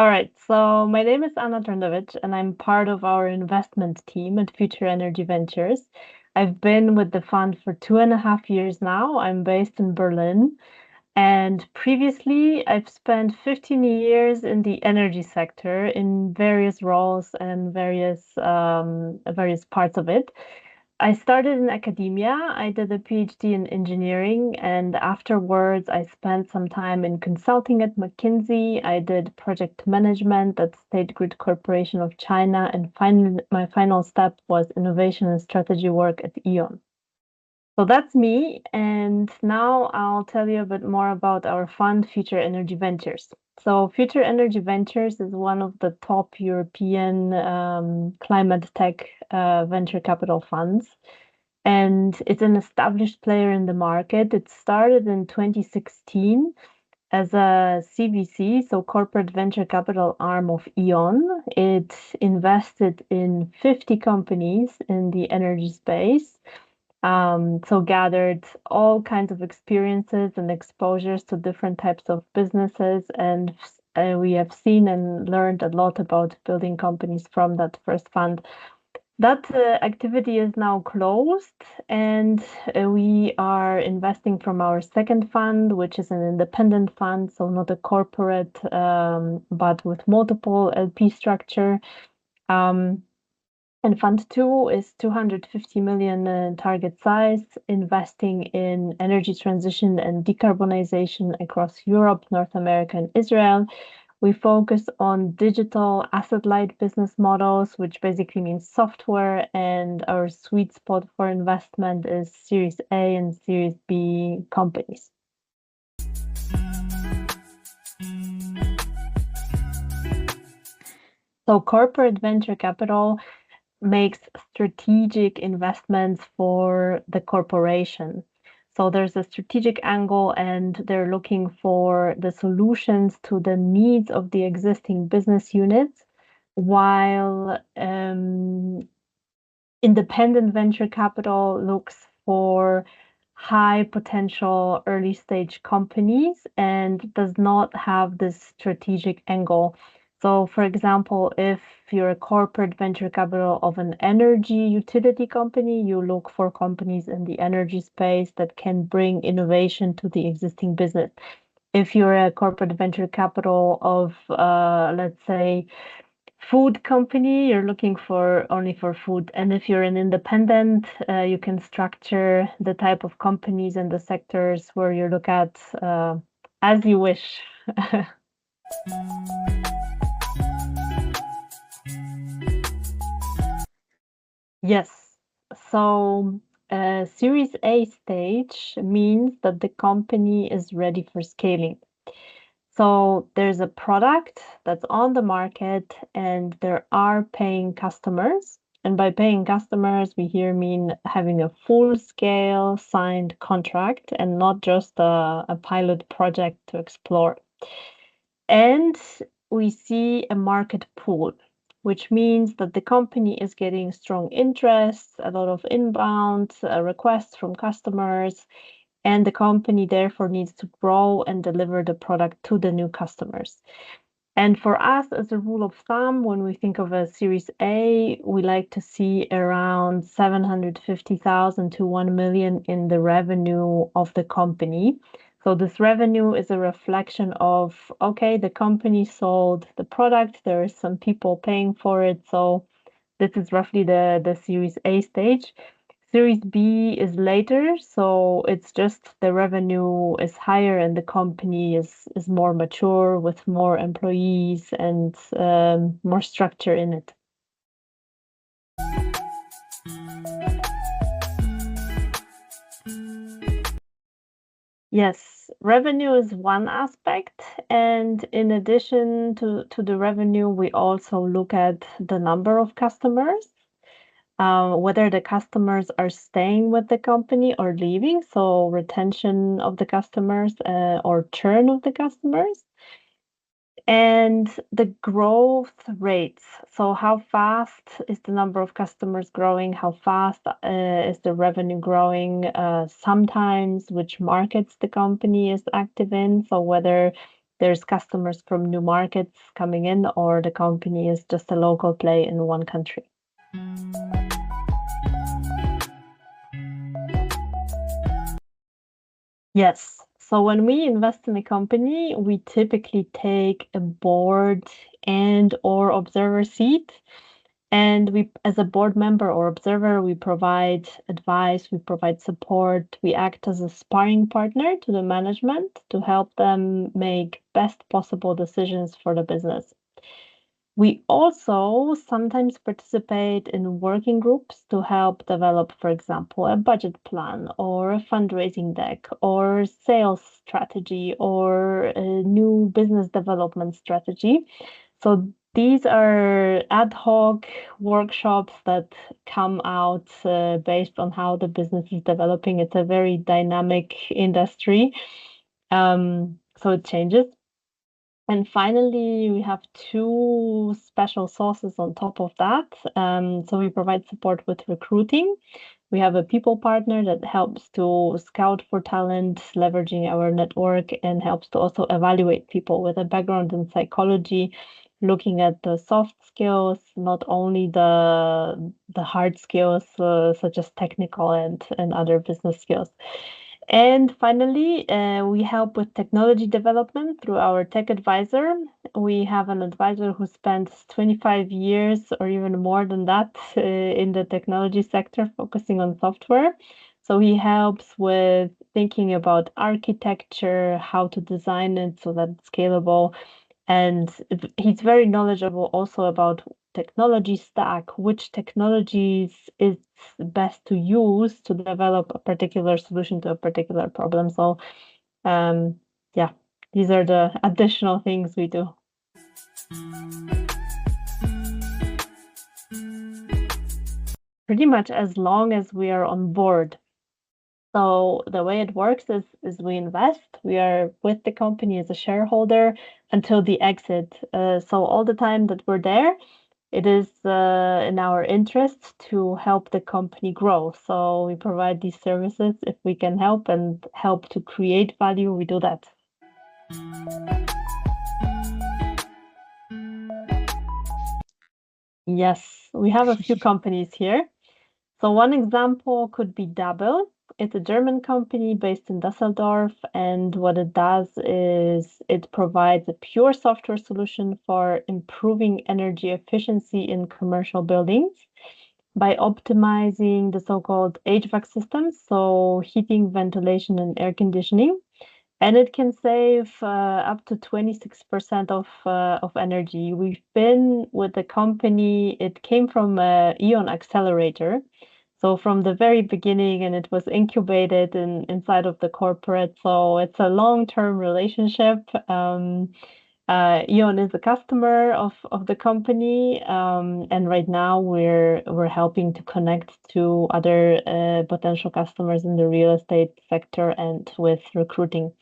All right, so my name is Anna Trendewicz, and I'm part of our investment team at Future Energy Ventures. I've been with the fund for 2.5 years now. I'm based in Berlin, and previously I've spent 15 years in the energy sector in various roles and various parts of it. I started in academia. I did a PhD in engineering, and afterwards, I spent some time in consulting at McKinsey. I did project management at State Grid Corporation of China, and my final step was innovation and strategy work at E.ON. So that's me. And now I'll tell you a bit more about our fund, Future Energy Ventures. So, Future Energy Ventures is one of the top European climate tech venture capital funds. And it's an established player in the market. It started in 2016 as a CVC, so corporate venture capital arm of E.ON. It invested in 50 companies in the energy space. So gathered all kinds of experiences and exposures to different types of businesses, and we have seen and learned a lot about building companies from that first fund. That activity is now closed, and we are investing from our second fund, which is an independent fund, so not a corporate, but with multiple LP structure. And Fund 2 is 250 million target size, investing in energy transition and decarbonization across Europe, North America, and Israel. We focus on digital asset-light business models, which basically means software, and our sweet spot for investment is Series A and Series B companies. So corporate venture capital makes strategic investments for the corporation. So there's a strategic angle, and they're looking for the solutions to the needs of the existing business units, while independent venture capital looks for high potential early stage companies and does not have this strategic angle. So, for example, if you're a corporate venture capital of an energy utility company, you look for companies in the energy space that can bring innovation to the existing business. If you're a corporate venture capital of, let's say, food company, you're looking for only for food. And if you're an independent, you can structure the type of companies and the sectors where you look at as you wish. Yes. So, Series A stage means that the company is ready for scaling. So there's a product that's on the market and there are paying customers. And by paying customers, we here mean having a full scale signed contract and not just a pilot project to explore. And we see a market pool, which means that the company is getting strong interest, a lot of inbound requests from customers, and the company therefore needs to grow and deliver the product to the new customers. And for us, as a rule of thumb, when we think of a Series A, we like to see around 750,000 to 1 million in the revenue of the company. So this revenue is a reflection of, okay, the company sold the product, there are some people paying for it. So this is roughly the Series A stage. Series B is later, so it's just the revenue is higher and the company is more mature with more employees and more structure in it. Yes, revenue is one aspect, and in addition to the revenue, we also look at the number of customers. Whether the customers are staying with the company or leaving, so retention of the customers or churn of the customers, and the growth rates. So how fast is the number of customers growing? How fast is the revenue growing? Sometimes which markets the company is active in, so whether there's customers from new markets coming in, or the company is just a local play in one country. Yes. So when we invest in a company, we typically take a board and or observer seat. And we, as a board member or observer, we provide advice, we provide support, we act as a sparring partner to the management to help them make best possible decisions for the business. We also sometimes participate in working groups to help develop, for example, a budget plan or a fundraising deck or sales strategy or a new business development strategy. So these are ad hoc workshops that come out based on how the business is developing. It's a very dynamic industry, so it changes. And finally, we have two special sources on top of that. So we provide support with recruiting. We have a people partner that helps to scout for talent, leveraging our network, and helps to also evaluate people with a background in psychology, looking at the soft skills, not only the hard skills, such as technical and other business skills. And finally, we help with technology development through our tech advisor. We have an advisor who spends 25 years or even more than that in the technology sector, focusing on software. So he helps with thinking about architecture, how to design it so that it's scalable. And he's very knowledgeable also about technology stack, which technologies is best to use to develop a particular solution to a particular problem. So, yeah, these are the additional things we do. Pretty much as long as we are on board. So the way it works is we invest. We are with the company as a shareholder until the exit. So all the time that we're there, it is in our interest to help the company grow. So we provide these services if we can help and help to create value. We do that. Yes, we have a few companies here. So one example could be Double. It's a German company based in Düsseldorf, and what it does is it provides a pure software solution for improving energy efficiency in commercial buildings by optimizing the so-called HVAC systems, so heating, ventilation, and air conditioning. And it can save up to 26% of energy. We've been with the company, it came from Ion Accelerator. So from the very beginning, and it was incubated inside of the corporate. So it's a long-term relationship. Ion is a customer of the company, and right now we're helping to connect to other potential customers in the real estate sector and with recruiting.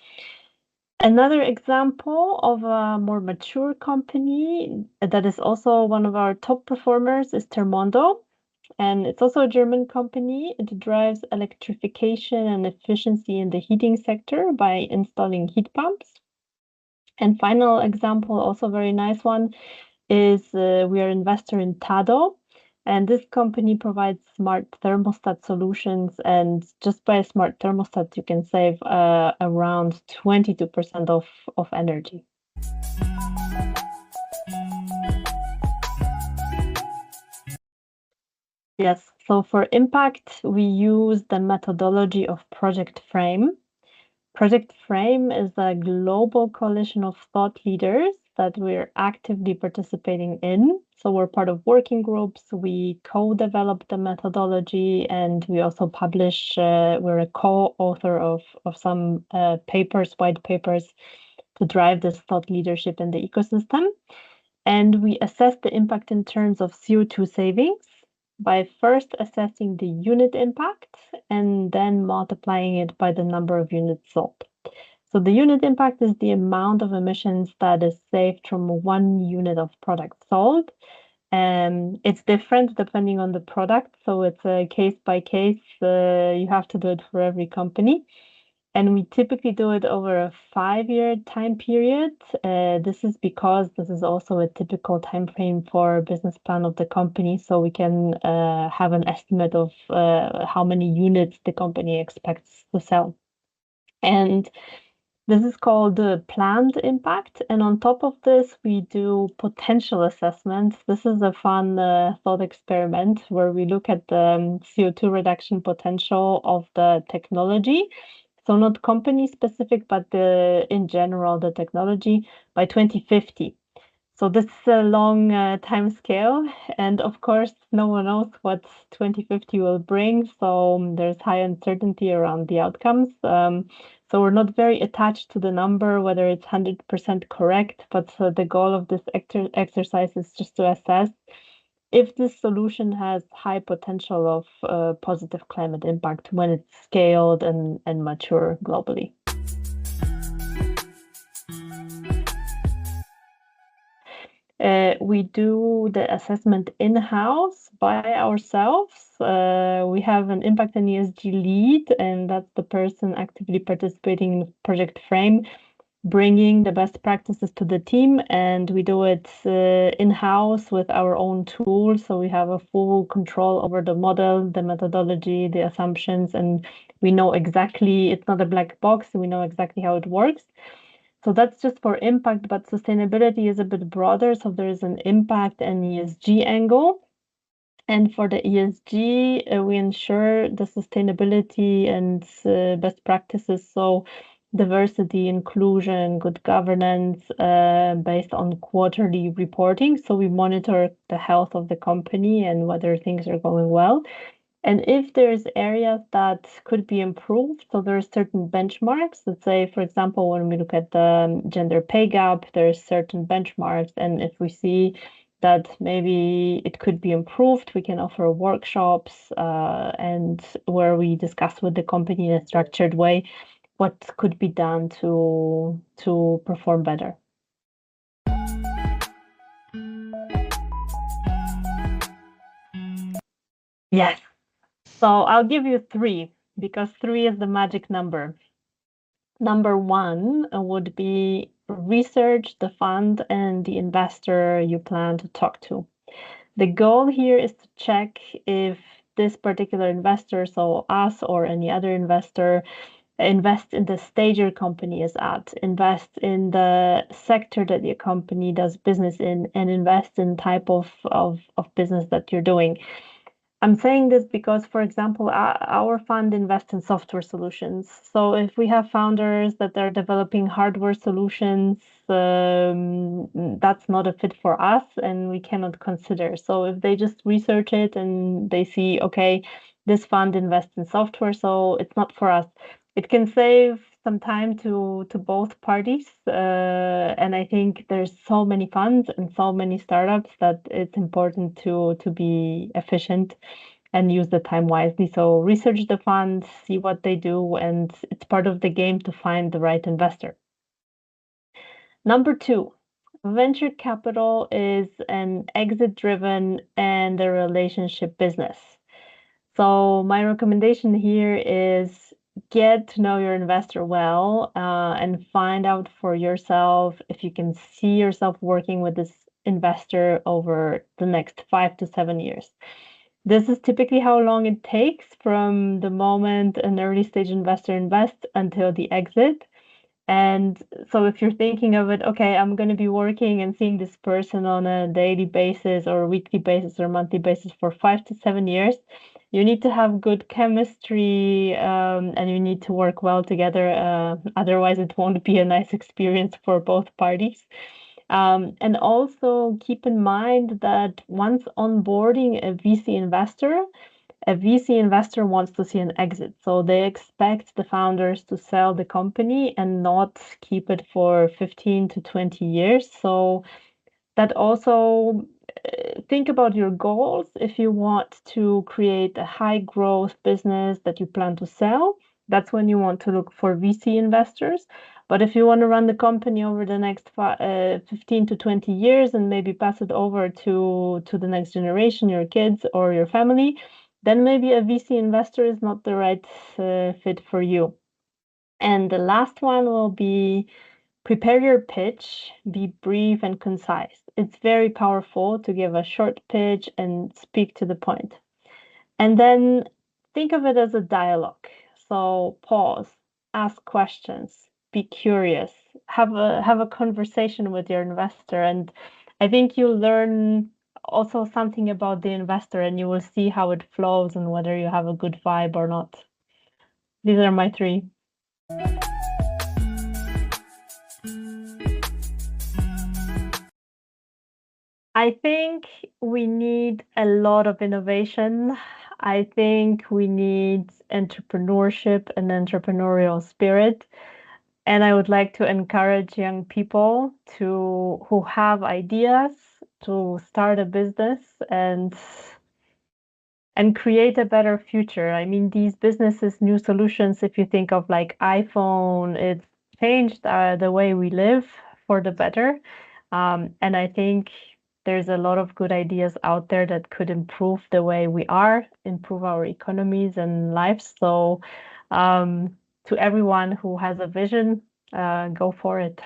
Another example of a more mature company that is also one of our top performers is Termondo. And it's also a German company. It drives electrification and efficiency in the heating sector by installing heat pumps. And final example, also very nice one, is we are investor in Tado. And this company provides smart thermostat solutions. And just by a smart thermostat, you can save around 22% of energy. Yes, so for impact, we use the methodology of Project Frame. Project Frame is a global coalition of thought leaders that we're actively participating in. So we're part of working groups, we co-develop the methodology, and we also publish, we're a co-author of some papers, white papers, to drive this thought leadership in the ecosystem. And we assess the impact in terms of CO2 savings by first assessing the unit impact and then multiplying it by the number of units sold. So the unit impact is the amount of emissions that is saved from 1 unit of product sold. And it's different depending on the product. So it's a case by case. You have to do it for every company. And we typically do it over a 5-year time period. This is because this is also a typical time frame for business plan of the company, so we can have an estimate of how many units the company expects to sell. And this is called the planned impact. And on top of this, we do potential assessments. This is a fun thought experiment where we look at the CO2 reduction potential of the technology. So not company specific, but in general, the technology by 2050. So this is a long time scale, and of course, no one knows what 2050 will bring. So there's high uncertainty around the outcomes. So we're not very attached to the number, whether it's 100% correct. But the goal of this exercise is just to assess if this solution has high potential of positive climate impact when it's scaled and mature globally. We do the assessment in-house by ourselves. We have an impact and ESG lead, and that's the person actively participating in Project Frame, bringing the best practices to the team. And we do it in-house with our own tools. So we have a full control over the model, the methodology, the assumptions, and we know exactly, it's not a black box, we know exactly how it works. So that's just for impact, but sustainability is a bit broader. So there is an impact and ESG angle. And for the ESG, we ensure the sustainability and best practices. So diversity, inclusion, good governance, based on quarterly reporting. So we monitor the health of the company and whether things are going well. And if there's areas that could be improved, so there are certain benchmarks. Let's say, for example, when we look at the gender pay gap, there's certain benchmarks. And if we see that maybe it could be improved, we can offer workshops and where we discuss with the company in a structured way what could be done to perform better. Yes. So I'll give you 3 because 3 is the magic number. Number 1 would be research the fund and the investor you plan to talk to. The goal here is to check if this particular investor, so us or any other investor, invest in the stage your company is at, invest in the sector that your company does business in, and invest in type of business that you're doing. I'm saying this because, for example, our fund invests in software solutions. So if we have founders that are developing hardware solutions, that's not a fit for us and we cannot consider. So if they just research it and they see, okay, this fund invests in software, so it's not for us. It can save some time to both parties. And I think there's so many funds and so many startups that it's important to be efficient and use the time wisely. So research the funds, see what they do, and it's part of the game to find the right investor. Number 2, venture capital is an exit-driven and a relationship business. So my recommendation here is get to know your investor well and find out for yourself if you can see yourself working with this investor over the next 5 to 7 years. This is typically how long it takes from the moment an early stage investor invests until the exit. And so if you're thinking of it, okay, I'm going to be working and seeing this person on a daily basis or weekly basis or monthly basis for 5 to 7 years, you need to have good chemistry and you need to work well together. Otherwise, it won't be a nice experience for both parties. And also keep in mind that once onboarding a VC investor wants to see an exit. So they expect the founders to sell the company and not keep it for 15 to 20 years. So that also think about your goals. If you want to create a high growth business that you plan to sell, that's when you want to look for VC investors. But if you want to run the company over the next 15 to 20 years and maybe pass it over to the next generation, your kids or your family, then maybe a VC investor is not the right fit for you. And the last one will be prepare your pitch, be brief and concise. It's very powerful to give a short pitch and speak to the point. And then think of it as a dialogue. So pause, ask questions, be curious, have a conversation with your investor. And I think you'll learn also something about the investor and you will see how it flows and whether you have a good vibe or not. These are my three. I think we need a lot of innovation. I think we need entrepreneurship and entrepreneurial spirit. And I would like to encourage young people to who have ideas to start a business and create a better future. I mean, these businesses, new solutions, if you think of like iPhone, it's changed the way we live for the better. And I think there's a lot of good ideas out there that could improve the way we are, improve our economies and lives. So, to everyone who has a vision, go for it.